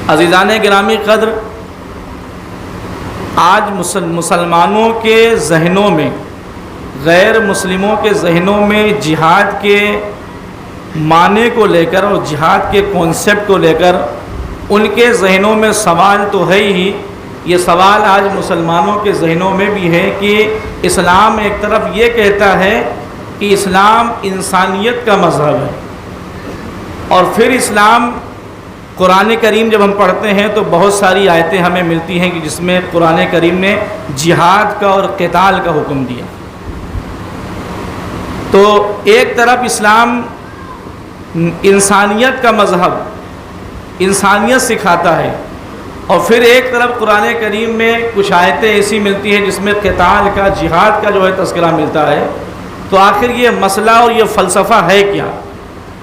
عزیزان گرامی قدر، آج مسلمانوں کے ذہنوں میں، غیر مسلموں کے ذہنوں میں جہاد کے معنی کو لے کر اور جہاد کے کانسیپٹ کو لے کر ان کے ذہنوں میں سوال تو ہے ہی، یہ سوال آج مسلمانوں کے ذہنوں میں بھی ہے کہ اسلام ایک طرف یہ کہتا ہے کہ اسلام انسانیت کا مذہب ہے، اور پھر اسلام قرآن کریم جب ہم پڑھتے ہیں تو بہت ساری آیتیں ہمیں ملتی ہیں کہ جس میں قرآن کریم نے جہاد کا اور قتال کا حکم دیا۔ تو ایک طرف اسلام انسانیت کا مذہب، انسانیت سکھاتا ہے، اور پھر ایک طرف قرآن کریم میں کچھ آیتیں ایسی ملتی ہیں جس میں قتال کا، جہاد کا جو ہے تذکرہ ملتا ہے۔ تو آخر یہ مسئلہ اور یہ فلسفہ ہے کیا؟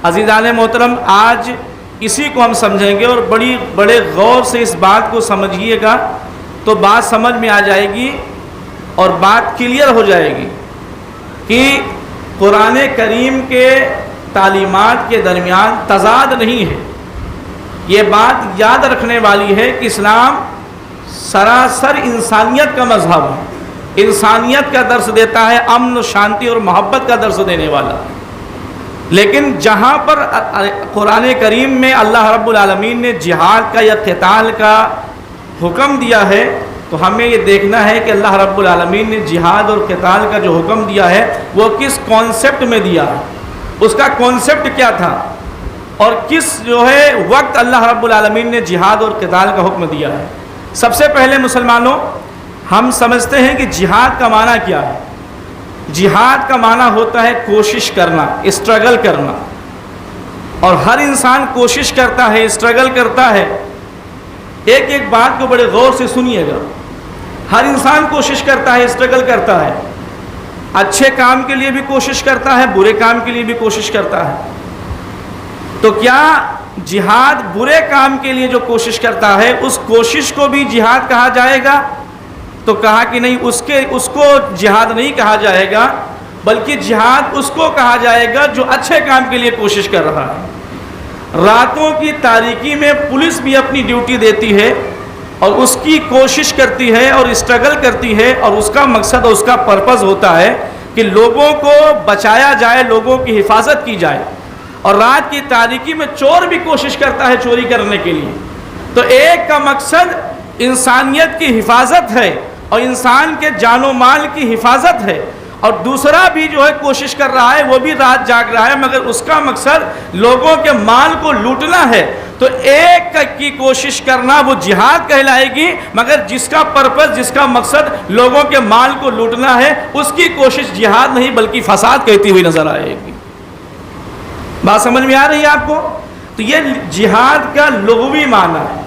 عزیزان محترم، آج اسی کو ہم سمجھیں گے، اور بڑے غور سے اس بات کو سمجھیے گا تو بات سمجھ میں آ جائے گی اور بات کلیئر ہو جائے گی کہ قرآن کریم کے تعلیمات کے درمیان تضاد نہیں ہے۔ یہ بات یاد رکھنے والی ہے کہ اسلام سراسر انسانیت کا مذہب ہے، انسانیت کا درس دیتا ہے، امن و شانتی اور محبت کا درس دینے والا۔ لیکن جہاں پر قرآن کریم میں اللہ رب العالمین نے جہاد کا یا قتال کا حکم دیا ہے تو ہمیں یہ دیکھنا ہے کہ اللہ رب العالمین نے جہاد اور قتال کا جو حکم دیا ہے وہ کس کانسیپٹ میں دیا ہے، اس کا کانسیپٹ کیا تھا، اور کس جو ہے وقت اللہ رب العالمین نے جہاد اور قتال کا حکم دیا ہے۔ سب سے پہلے مسلمانوں، ہم سمجھتے ہیں کہ جہاد کا معنی کیا ہے۔ جہاد کا معنی ہوتا ہے کوشش کرنا، اسٹرگل کرنا، اور ہر انسان کوشش کرتا ہے، اسٹرگل کرتا ہے۔ ایک ایک بات کو بڑے غور سے سنیے گا۔ ہر انسان کوشش کرتا ہے، اسٹرگل کرتا ہے، اچھے کام کے لیے بھی کوشش کرتا ہے، برے کام کے لیے بھی کوشش کرتا ہے۔ تو کیا جہاد برے کام کے لیے جو کوشش کرتا ہے اس کوشش کو بھی جہاد کہا جائے گا؟ تو کہا کہ نہیں، اس کو جہاد نہیں کہا جائے گا، بلکہ جہاد اس کو کہا جائے گا جو اچھے کام کے لیے کوشش کر رہا ہے۔ راتوں کی تاریکی میں پولیس بھی اپنی ڈیوٹی دیتی ہے اور اس کی کوشش کرتی ہے اور اسٹرگل کرتی ہے، اور اس کا مقصد اور اس کا پرپز ہوتا ہے کہ لوگوں کو بچایا جائے، لوگوں کی حفاظت کی جائے۔ اور رات کی تاریکی میں چور بھی کوشش کرتا ہے چوری کرنے کے لیے۔ تو ایک کا مقصد انسانیت کی حفاظت ہے اور انسان کے جان و مال کی حفاظت ہے، اور دوسرا بھی جو ہے کوشش کر رہا ہے، وہ بھی رات جاگ رہا ہے، مگر اس کا مقصد لوگوں کے مال کو لوٹنا ہے۔ تو ایک کی کوشش کرنا وہ جہاد کہلائے گی، مگر جس کا پرپس، جس کا مقصد لوگوں کے مال کو لوٹنا ہے، اس کی کوشش جہاد نہیں بلکہ فساد کہتی ہوئی نظر آئے گی۔ بات سمجھ میں آ رہی ہے آپ کو؟ تو یہ جہاد کا لغوی معنی ہے۔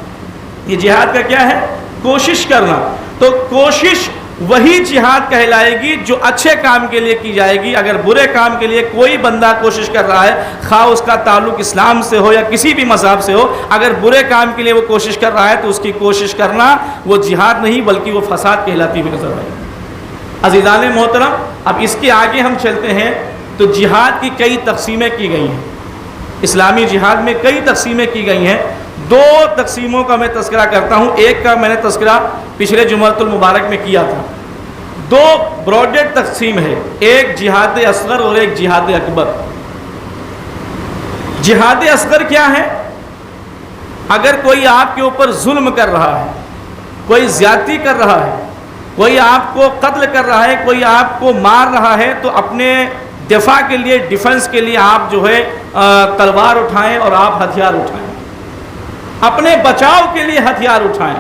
یہ جہاد کا کیا ہے؟ کوشش کرنا۔ تو کوشش وہی جہاد کہلائے گی جو اچھے کام کے لیے کی جائے گی۔ اگر برے کام کے لیے کوئی بندہ کوشش کر رہا ہے، خواہ اس کا تعلق اسلام سے ہو یا کسی بھی مذہب سے ہو، اگر برے کام کے لیے وہ کوشش کر رہا ہے تو اس کی کوشش کرنا وہ جہاد نہیں بلکہ وہ فساد کہلاتی ہوئی نظر آئے گی۔ عزیزان محترم، اب اس کے آگے ہم چلتے ہیں تو جہاد کی کئی تقسیمیں کی گئی ہیں۔ اسلامی جہاد میں کئی تقسیمیں کی گئی ہیں۔ دو تقسیموں کا میں تذکرہ کرتا ہوں۔ ایک کا میں نے تذکرہ پچھلے جمعۃ المبارک میں کیا تھا۔ دو براڈڈ تقسیم ہے، ایک جہاد اصغر اور ایک جہاد اکبر۔ جہاد اصغر کیا ہے؟ اگر کوئی آپ کے اوپر ظلم کر رہا ہے، کوئی زیادتی کر رہا ہے، کوئی آپ کو قتل کر رہا ہے، کوئی آپ کو مار رہا ہے، تو اپنے دفاع کے لیے، ڈیفنس کے لیے آپ جو ہے تلوار اٹھائیں اور آپ ہتھیار اٹھائیں، اپنے بچاؤ کے لیے ہتھیار اٹھائیں،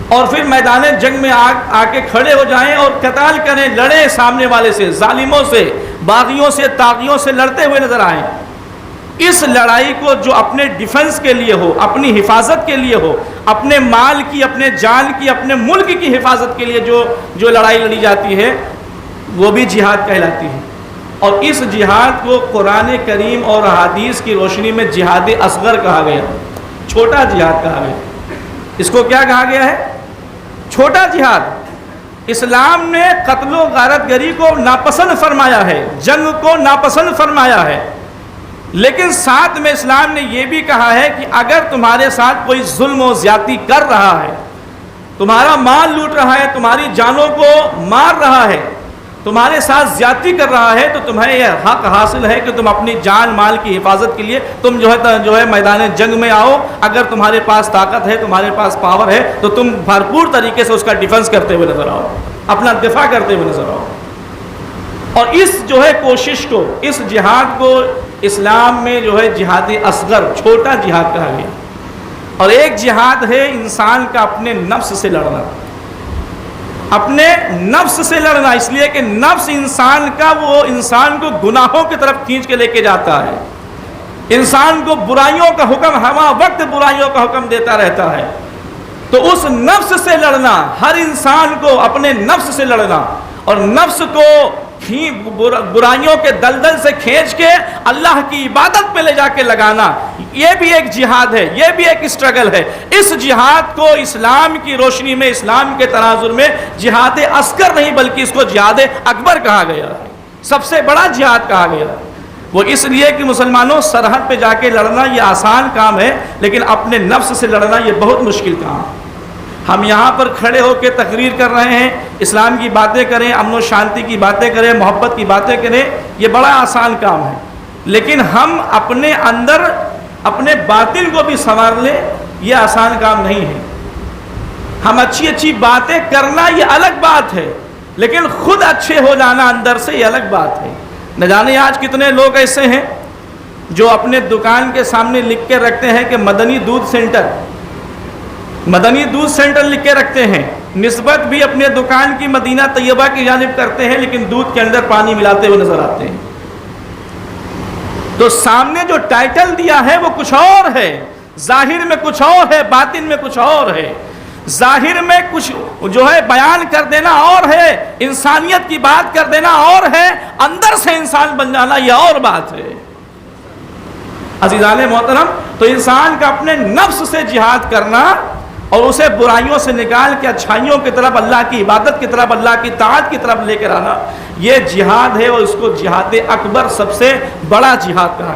اور پھر میدان جنگ میں آ کے کھڑے ہو جائیں اور قتال کریں، لڑیں سامنے والے سے، ظالموں سے، باغیوں سے، طاغیوں سے لڑتے ہوئے نظر آئیں۔ اس لڑائی کو جو اپنے ڈیفنس کے لیے ہو، اپنی حفاظت کے لیے ہو، اپنے مال کی، اپنے جان کی، اپنے ملک کی حفاظت کے لیے جو لڑائی لڑی جاتی ہے وہ بھی جہاد کہلاتی ہے۔ اور اس جہاد کو قرآن کریم اور احادیث کی روشنی میں جہاد اصغر کہا گیا، چھوٹا جہاد کہا گیا۔ اس کو کیا کہا گیا ہے؟ چھوٹا جہاد۔ اسلام نے قتل و غارت گری کو ناپسند فرمایا ہے، جنگ کو ناپسند فرمایا ہے، لیکن ساتھ میں اسلام نے یہ بھی کہا ہے کہ اگر تمہارے ساتھ کوئی ظلم و زیادتی کر رہا ہے، تمہارا مال لوٹ رہا ہے، تمہاری جانوں کو مار رہا ہے، تمہارے ساتھ زیادتی کر رہا ہے، تو تمہیں یہ حق حاصل ہے کہ تم اپنی جان مال کی حفاظت کے لیے تم جو ہے میدان جنگ میں آؤ. اگر تمہارے پاس طاقت ہے، تمہارے پاس پاور ہے، تو تم بھرپور طریقے سے اس کا ڈیفنس کرتے ہوئے نظر آؤ، اپنا دفاع کرتے ہوئے نظر آؤ. اور اس جو ہے کوشش کو، اس جہاد کو اسلام میں جو ہے جہاد اصغر، چھوٹا جہاد کہا گیا. اور ایک جہاد ہے انسان کا اپنے نفس سے لڑنا، اپنے نفس سے لڑنا، اس لیے کہ نفس انسان کا وہ انسان کو گناہوں کی طرف کھینچ کے لے کے جاتا ہے، انسان کو برائیوں کا حکم، ہمہ وقت برائیوں کا حکم دیتا رہتا ہے. تو اس نفس سے لڑنا، ہر انسان کو اپنے نفس سے لڑنا اور نفس کو برائیوں کے دلدل سے کھینچ کے اللہ کی عبادت پہ لے جا کے لگانا، یہ بھی ایک جہاد ہے، یہ بھی ایک اسٹرگل ہے. اس جہاد کو اسلام کی روشنی میں، اسلام کے تناظر میں جہاد اصغر نہیں بلکہ اس کو جہاد اکبر کہا گیا ہے، سب سے بڑا جہاد کہا گیا ہے. وہ اس لیے کہ مسلمانوں، سرحد پہ جا کے لڑنا یہ آسان کام ہے، لیکن اپنے نفس سے لڑنا یہ بہت مشکل کام ہے. ہم یہاں پر کھڑے ہو کے تقریر کر رہے ہیں، اسلام کی باتیں کریں، امن و شانتی کی باتیں کریں، محبت کی باتیں کریں، یہ بڑا آسان کام ہے. لیکن ہم اپنے اندر اپنے باطن کو بھی سنوار لیں، یہ آسان کام نہیں ہے. ہم اچھی اچھی باتیں کرنا یہ الگ بات ہے، لیکن خود اچھے ہو جانا اندر سے یہ الگ بات ہے. نہ جانے آج کتنے لوگ ایسے ہیں جو اپنے دکان کے سامنے لکھ کے رکھتے ہیں کہ مدنی دودھ سینٹر، مدنی دودھ سینٹر لکھ کے رکھتے ہیں، نسبت بھی اپنے دکان کی مدینہ طیبہ کی جانب کرتے ہیں، لیکن دودھ کے اندر پانی ملاتے ہوئے نظر آتے ہیں. تو سامنے جو ٹائٹل دیا ہے وہ کچھ اور ہے، ظاہر میں کچھ اور ہے، باطن میں کچھ اور ہے. ظاہر میں کچھ جو ہے بیان کر دینا اور ہے، انسانیت کی بات کر دینا اور ہے، اندر سے انسان بن جانا یہ اور بات ہے. عزیزان محترم، تو انسان کا اپنے نفس سے جہاد کرنا اور اسے برائیوں سے نکال کے اچھائیوں کی طرف، اللہ کی عبادت کی طرف، اللہ کی طاعت کی طرف لے کر آنا، یہ جہاد ہے. اور اس کو جہاد اکبر، سب سے بڑا جہاد کہا گیا.